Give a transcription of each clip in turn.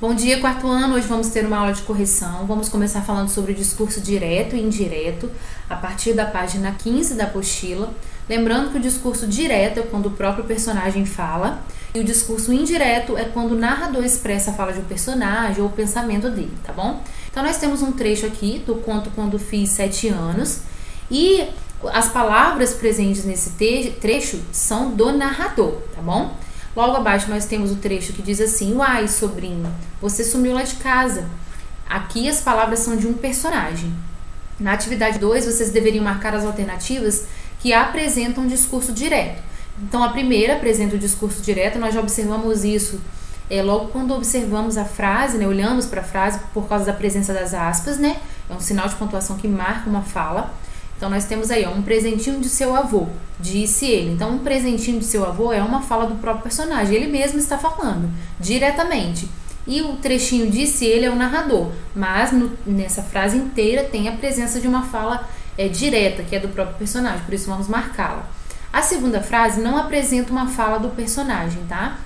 Bom dia, quarto ano. Hoje vamos ter uma aula de correção. Vamos começar falando sobre o discurso direto e indireto, a partir da página 15 da apostila. Lembrando que o discurso direto é quando o próprio personagem fala, e o discurso indireto é quando o narrador expressa a fala de um personagem ou o pensamento dele, tá bom? Então, nós temos um trecho aqui do conto Quando Fiz 7 anos, e as palavras presentes nesse trecho são do narrador, tá bom? Logo abaixo nós temos o trecho que diz assim: uai, sobrinho, você sumiu lá de casa. Aqui as palavras são de um personagem. Na atividade 2, vocês deveriam marcar as alternativas que apresentam um discurso direto. Então, a primeira apresenta o discurso direto, nós já observamos isso logo quando observamos a frase, né, olhamos para a frase por causa da presença das aspas, né? É um sinal de pontuação que marca uma fala. Então, nós temos aí, um presentinho de seu avô, disse ele. Então, um presentinho de seu avô é uma fala do próprio personagem. Ele mesmo está falando, diretamente. E o trechinho disse ele é o narrador. Mas, nessa frase inteira, tem a presença de uma fala direta, que é do próprio personagem. Por isso, vamos marcá-la. A segunda frase não apresenta uma fala do personagem, tá?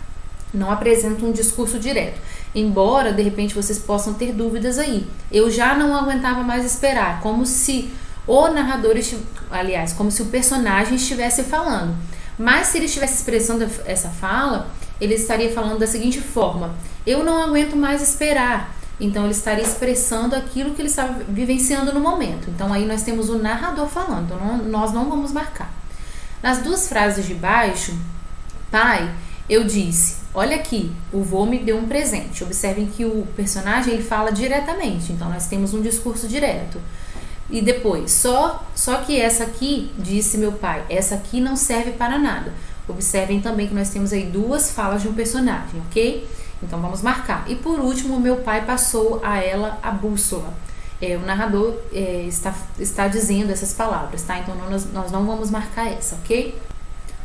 Não apresenta um discurso direto. Embora, de repente, vocês possam ter dúvidas aí. Eu já não aguentava mais esperar, como se o narrador, como se o personagem estivesse falando. Mas se ele estivesse expressando essa fala, ele estaria falando da seguinte forma: eu não aguento mais esperar. Então ele estaria expressando aquilo que ele estava vivenciando no momento. Então aí nós temos o narrador falando, então nós não vamos marcar. Nas duas frases de baixo, pai, eu disse, olha aqui, o vô me deu um presente. Observem que o personagem ele fala diretamente, então nós temos um discurso direto. E depois, só que essa aqui, disse meu pai, essa aqui não serve para nada. Observem também que nós temos aí duas falas de um personagem, ok? Então vamos marcar. E por último, meu pai passou a ela a bússola. O narrador está dizendo essas palavras, tá? Então nós não vamos marcar essa, ok?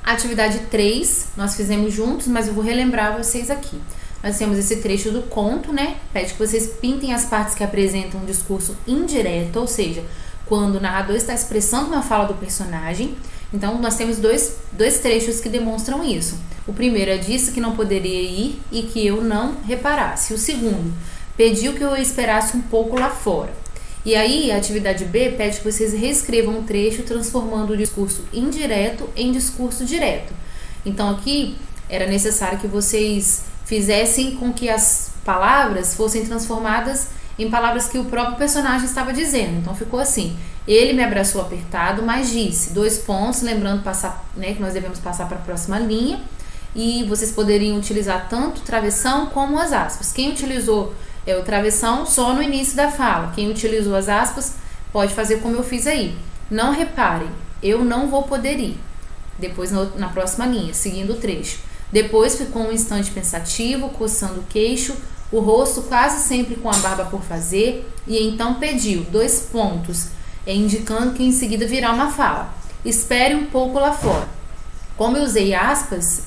Atividade 3, nós fizemos juntos, mas eu vou relembrar vocês aqui. Nós temos esse trecho do conto, né? Pede que vocês pintem as partes que apresentam um discurso indireto, ou seja, quando o narrador está expressando uma fala do personagem. Então, nós temos dois trechos que demonstram isso. O primeiro é disse que não poderia ir e que eu não reparasse. O segundo, pediu que eu esperasse um pouco lá fora. E aí, a atividade B pede que vocês reescrevam um trecho transformando o discurso indireto em discurso direto. Então, aqui era necessário que vocês fizessem com que as palavras fossem transformadas em palavras que o próprio personagem estava dizendo. Então ficou assim: ele me abraçou apertado, mas disse, 2 pontos, lembrando que nós devemos passar para a próxima linha, e vocês poderiam utilizar tanto travessão como as aspas. Quem utilizou o travessão só no início da fala, quem utilizou as aspas pode fazer como eu fiz aí. Não reparem, eu não vou poder ir. Depois na próxima linha, seguindo o trecho. Depois ficou um instante pensativo, coçando o queixo, o rosto quase sempre com a barba por fazer, e então pediu, 2 pontos, indicando que em seguida virá uma fala. Espere um pouco lá fora. Como eu usei aspas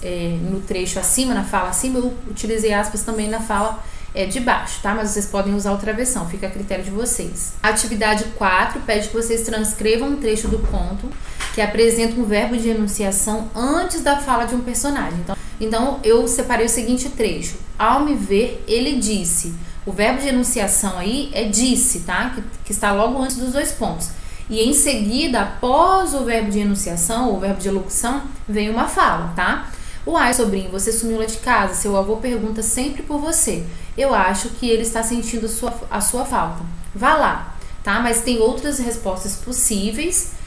no trecho acima, na fala acima, eu utilizei aspas também na fala de baixo, tá? Mas vocês podem usar o travessão, fica a critério de vocês. Atividade 4 pede que vocês transcrevam um trecho do conto que apresenta um verbo de enunciação antes da fala de um personagem. Então, eu separei o seguinte trecho. Ao me ver, ele disse. O verbo de enunciação aí é disse, tá? Que está logo antes dos 2 pontos. E em seguida, após o verbo de enunciação, ou o verbo de elocução, vem uma fala, tá? Uai, sobrinho, você sumiu lá de casa. Seu avô pergunta sempre por você. Eu acho que ele está sentindo a sua falta. Vá lá, tá? Mas tem outras respostas possíveis.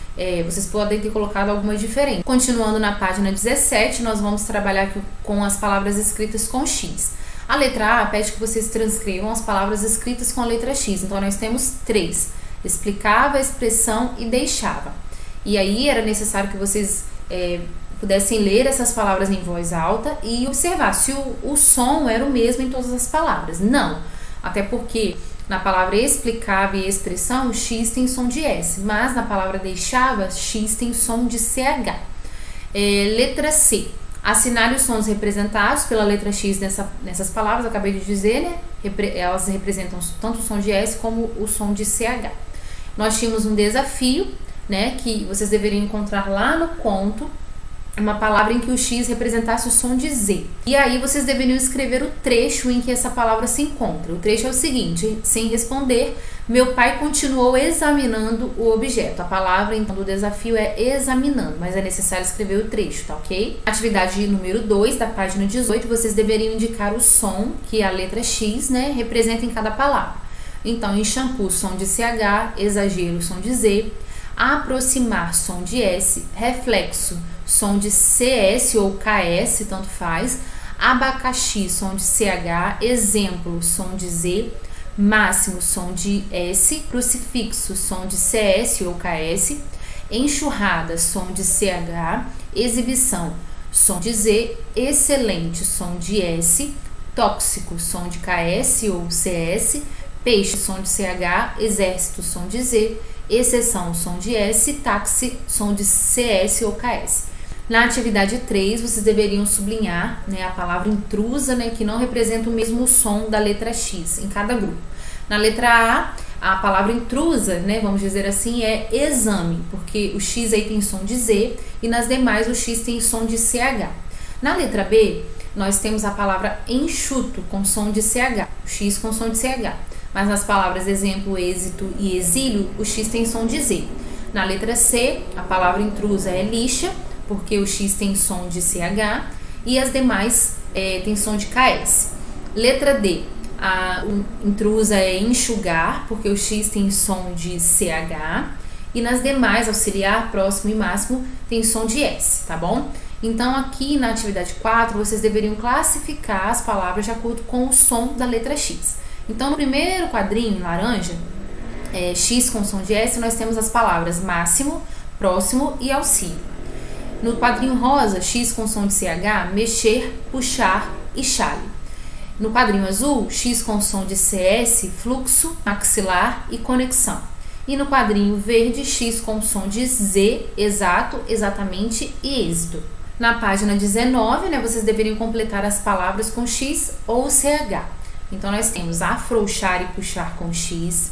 Vocês podem ter colocado algumas diferentes. Continuando na página 17, nós vamos trabalhar aqui com as palavras escritas com X. A letra A pede que vocês transcrevam as palavras escritas com a letra X. Então, nós temos 3. Explicava, expressão e deixava. E aí, era necessário que vocês pudessem ler essas palavras em voz alta e observar se o som era o mesmo em todas as palavras. Não, até porque na palavra explicava e expressão, o X tem som de S, mas na palavra deixava, X tem som de CH. Letra C. Assinale os sons representados pela letra X nessas palavras, acabei de dizer, né? Elas representam tanto o som de S como o som de CH. Nós tínhamos um desafio, né? Que vocês deveriam encontrar lá no conto, uma palavra em que o X representasse o som de Z. E aí vocês deveriam escrever o trecho em que essa palavra se encontra. O trecho é o seguinte: sem responder, meu pai continuou examinando o objeto. A palavra, então, do desafio é examinando, mas é necessário escrever o trecho, tá ok? Atividade número 2, da página 18, vocês deveriam indicar o som que a letra X, né, representa em cada palavra. Então, em shampoo, som de CH, exagero, som de Z, aproximar, som de S, reflexo, som de CS ou KS, tanto faz, abacaxi, som de CH, exemplo, som de Z, máximo, som de S, crucifixo, som de CS ou KS, enxurrada, som de CH, exibição, som de Z, excelente, som de S, tóxico, som de KS ou CS, peixe, som de CH, exército, som de Z, exceção, som de S, táxi, som de CS ou KS. Na atividade 3, vocês deveriam sublinhar, né, a palavra intrusa, né, que não representa o mesmo som da letra X em cada grupo. Na letra A palavra intrusa, né, vamos dizer assim, é exame, porque o X aí tem som de Z e nas demais o X tem som de CH. Na letra B, nós temos a palavra enxuto com som de CH, o X com som de CH. Mas nas palavras exemplo, êxito e exílio, o X tem som de Z. Na letra C, a palavra intrusa é lixa, porque o X tem som de CH, e as demais tem som de KS. Letra D, a intrusa é enxugar, porque o X tem som de CH, e nas demais, auxiliar, próximo e máximo, tem som de S, tá bom? Então, aqui na atividade 4, vocês deveriam classificar as palavras de acordo com o som da letra X. Então, no primeiro quadrinho, laranja, X com som de S, nós temos as palavras máximo, próximo e auxílio. No quadrinho rosa, X com som de CH, mexer, puxar e chale. No quadrinho azul, X com som de CS, fluxo, maxilar e conexão. E no quadrinho verde, X com som de Z, exato, exatamente e êxito. Na página 19, né, vocês deveriam completar as palavras com X ou CH. Então, nós temos afrouxar e puxar com X,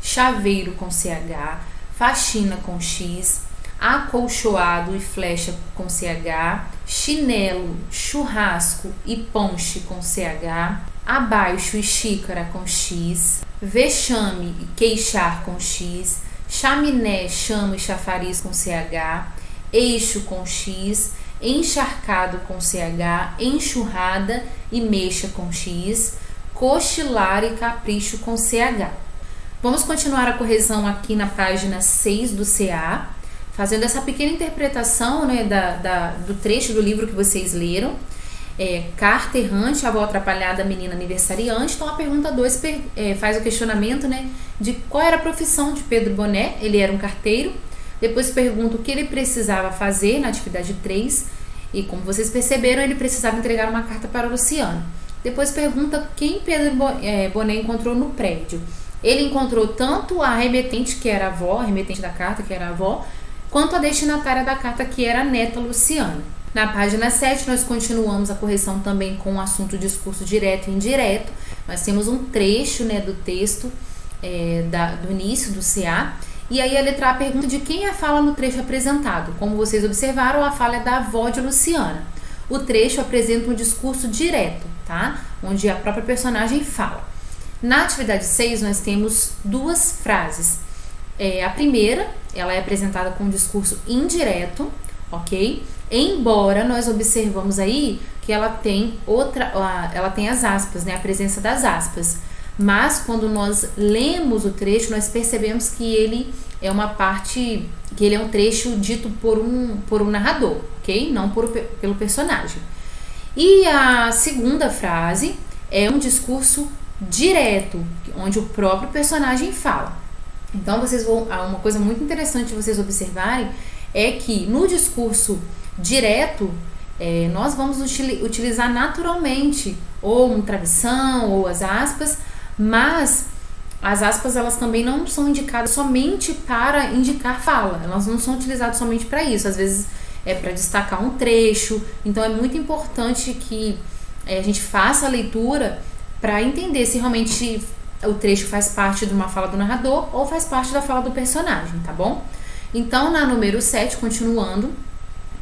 chaveiro com CH, faxina com X, acolchoado e flecha com CH, chinelo, churrasco e ponche com CH, abaixo e xícara com X, vexame e queixar com X, chaminé, chama e chafariz com CH, eixo com X, encharcado com CH, enxurrada e mexa com X, cochilar e capricho com CH. Vamos continuar a correção aqui na página 6 do CA, fazendo essa pequena interpretação, né, do trecho do livro que vocês leram. Carta errante, avó atrapalhada, menina aniversariante. Então a pergunta 2 faz o questionamento, né, de qual era a profissão de Pedro Boné. Ele era um carteiro. Depois pergunta o que ele precisava fazer na atividade 3. E como vocês perceberam, ele precisava entregar uma carta para Luciana. Depois pergunta quem Pedro Boné encontrou no prédio. Ele encontrou tanto a remetente, que era a avó, a remetente da carta, que era a avó, quanto a destinatária da carta, que era a neta Luciana. Na página 7, nós continuamos a correção também com o assunto discurso direto e indireto. Nós temos um trecho, né, do texto do início do CA. E aí a letra A pergunta de quem é a fala no trecho apresentado. Como vocês observaram, a fala é da avó de Luciana. O trecho apresenta um discurso direto, tá? Onde a própria personagem fala. Na atividade 6, nós temos duas frases. A primeira, ela é apresentada com um discurso indireto, ok? Embora nós observamos aí que ela tem as aspas, né? A presença das aspas. Mas quando nós lemos o trecho, nós percebemos que ele é um trecho dito por um narrador, ok? Não pelo personagem. E a segunda frase é um discurso direto, onde o próprio personagem fala. Então, uma coisa muito interessante de vocês observarem é que no discurso direto, nós vamos utilizar naturalmente ou uma travessão ou as aspas, mas as aspas elas também não são indicadas somente para indicar fala, elas não são utilizadas somente para isso, às vezes é para destacar um trecho. Então é muito importante que a gente faça a leitura para entender se realmente o trecho faz parte de uma fala do narrador ou faz parte da fala do personagem, tá bom? Então, na número 7, continuando,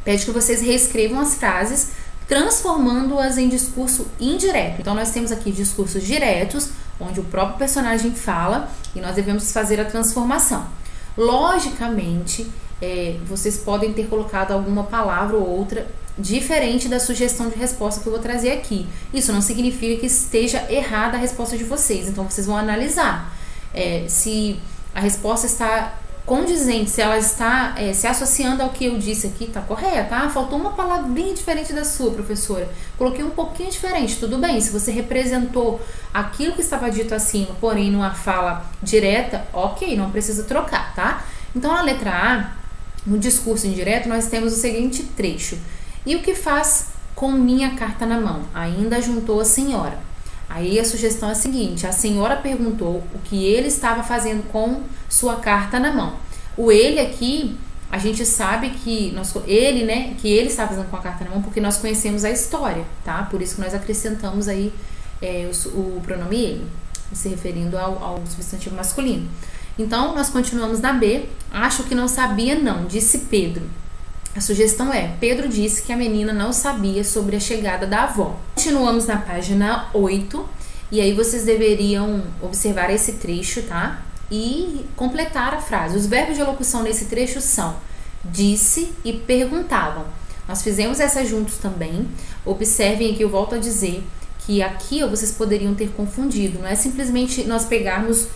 pede que vocês reescrevam as frases, transformando-as em discurso indireto. Então, nós temos aqui discursos diretos, onde o próprio personagem fala e nós devemos fazer a transformação. Logicamente, vocês podem ter colocado alguma palavra ou outra diferente da sugestão de resposta que eu vou trazer aqui. Isso não significa que esteja errada a resposta de vocês. Então, vocês vão analisar se a resposta está condizente, se ela está se associando ao que eu disse aqui, tá correta. Faltou uma palavrinha diferente da sua, professora. Coloquei um pouquinho diferente, tudo bem. Se você representou aquilo que estava dito acima, porém numa fala direta, ok, não precisa trocar, tá? Então, na letra A, no discurso indireto, nós temos o seguinte trecho. E o que faz com minha carta na mão? Ainda juntou a senhora. Aí a sugestão é a seguinte: a senhora perguntou o que ele estava fazendo com sua carta na mão. O ele aqui, a gente sabe que que ele está fazendo com a carta na mão porque nós conhecemos a história, tá? Por isso que nós acrescentamos aí o pronome ele, se referindo ao substantivo masculino. Então, nós continuamos na B. Acho que não sabia não, disse Pedro. A sugestão é: Pedro disse que a menina não sabia sobre a chegada da avó. Continuamos na página 8 e aí vocês deveriam observar esse trecho, tá? E completar a frase. Os verbos de locução nesse trecho são disse e perguntavam. Nós fizemos essa juntos também. Observem que eu volto a dizer que aqui vocês poderiam ter confundido. Não é simplesmente nós pegarmos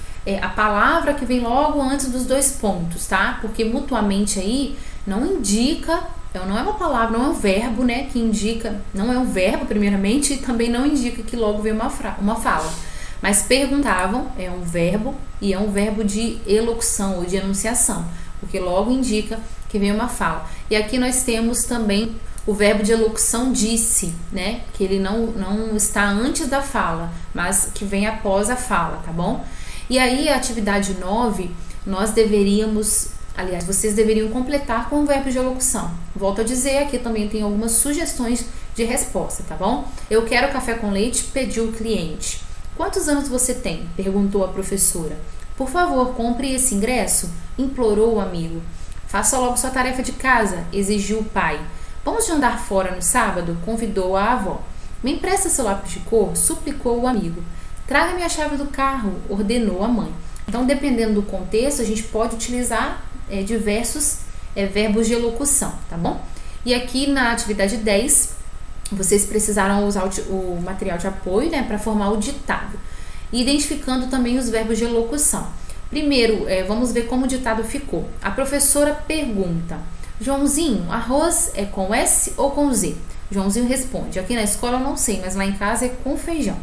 a palavra que vem logo antes dos dois pontos, tá? Porque mutuamente aí não indica, não é uma palavra, não é um verbo, né, que indica, não é um verbo primeiramente e também não indica que logo vem uma fala. Mas perguntavam é um verbo e é um verbo de elocução ou de enunciação, porque logo indica que vem uma fala. E aqui nós temos também o verbo de elocução disse, né, que ele não está antes da fala, mas que vem após a fala, tá bom? E aí a atividade 9, vocês deveriam completar com o verbo de elocução. Volto a dizer, aqui também tem algumas sugestões de resposta, tá bom? Eu quero café com leite, pediu o cliente. Quantos anos você tem? Perguntou a professora. Por favor, compre esse ingresso, implorou o amigo. Faça logo sua tarefa de casa, exigiu o pai. Vamos jantar fora no sábado? Convidou a avó. Me empresta seu lápis de cor? Suplicou o amigo. Traga-me a chave do carro, ordenou a mãe. Então, dependendo do contexto, a gente pode utilizar diversos verbos de elocução, tá bom? E aqui na atividade 10, vocês precisaram usar o material de apoio, né, para formar o ditado. Identificando também os verbos de elocução. Primeiro, vamos ver como o ditado ficou. A professora pergunta: Joãozinho, arroz é com S ou com Z? Joãozinho responde: aqui na escola eu não sei, mas lá em casa é com feijão.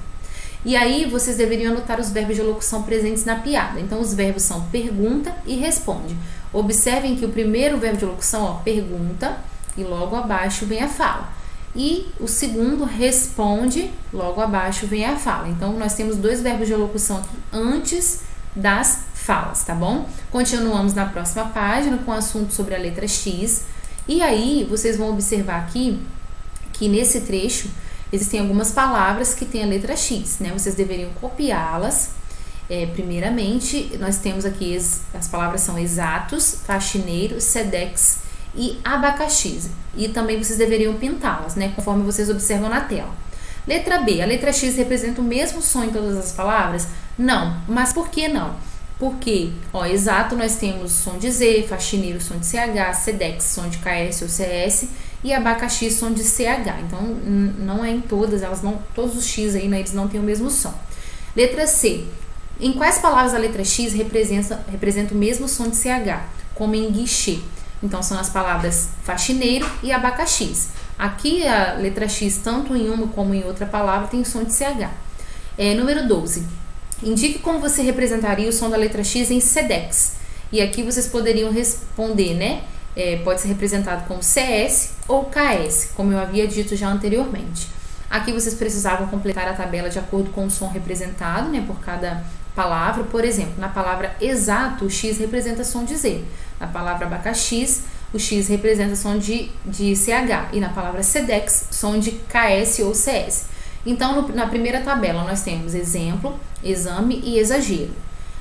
E aí, vocês deveriam anotar os verbos de elocução presentes na piada. Então, os verbos são pergunta e responde. Observem que o primeiro verbo de elocução, pergunta, e logo abaixo vem a fala. E o segundo, responde, logo abaixo vem a fala. Então, nós temos dois verbos de elocução aqui antes das falas, tá bom? Continuamos na próxima página com o assunto sobre a letra X. E aí, vocês vão observar aqui que nesse trecho existem algumas palavras que têm a letra X, né? Vocês deveriam copiá-las. Primeiramente, nós temos aqui as palavras são exatos, faxineiro, sedex e abacaxi. E também vocês deveriam pintá-las, né? Conforme vocês observam na tela. Letra B, a letra X representa o mesmo som em todas as palavras? Não, mas por que não? Porque, exato, nós temos som de Z, faxineiro, som de CH, sedex, som de KS ou CS e abacaxi, som de CH. Então, não é em todas, todos os X aí, né, eles não têm o mesmo som. Letra C, em quais palavras a letra X representa o mesmo som de CH? Como em guichê. Então, são as palavras faxineiro e abacaxi. Aqui, a letra X, tanto em uma como em outra palavra, tem som de CH. Número 12. Indique como você representaria o som da letra X em sedex. E aqui vocês poderiam responder, né? Pode ser representado como CS ou KS, como eu havia dito já anteriormente. Aqui vocês precisavam completar a tabela de acordo com o som representado, né, por cada palavra. Por exemplo, na palavra exato, o X representa som de Z. Na palavra abacaxi, o X representa som de CH. E na palavra sedex, som de KS ou CS. Então, na primeira tabela, nós temos exemplo, exame e exagero.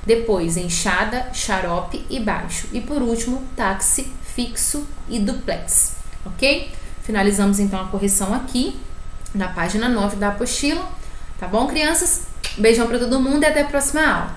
Depois, enxada, xarope e baixo. E por último, táxi, fixo e duplex. ok? Finalizamos então a correção aqui, na página 9 da apostila, tá bom, crianças? Beijão para todo mundo e até a próxima aula.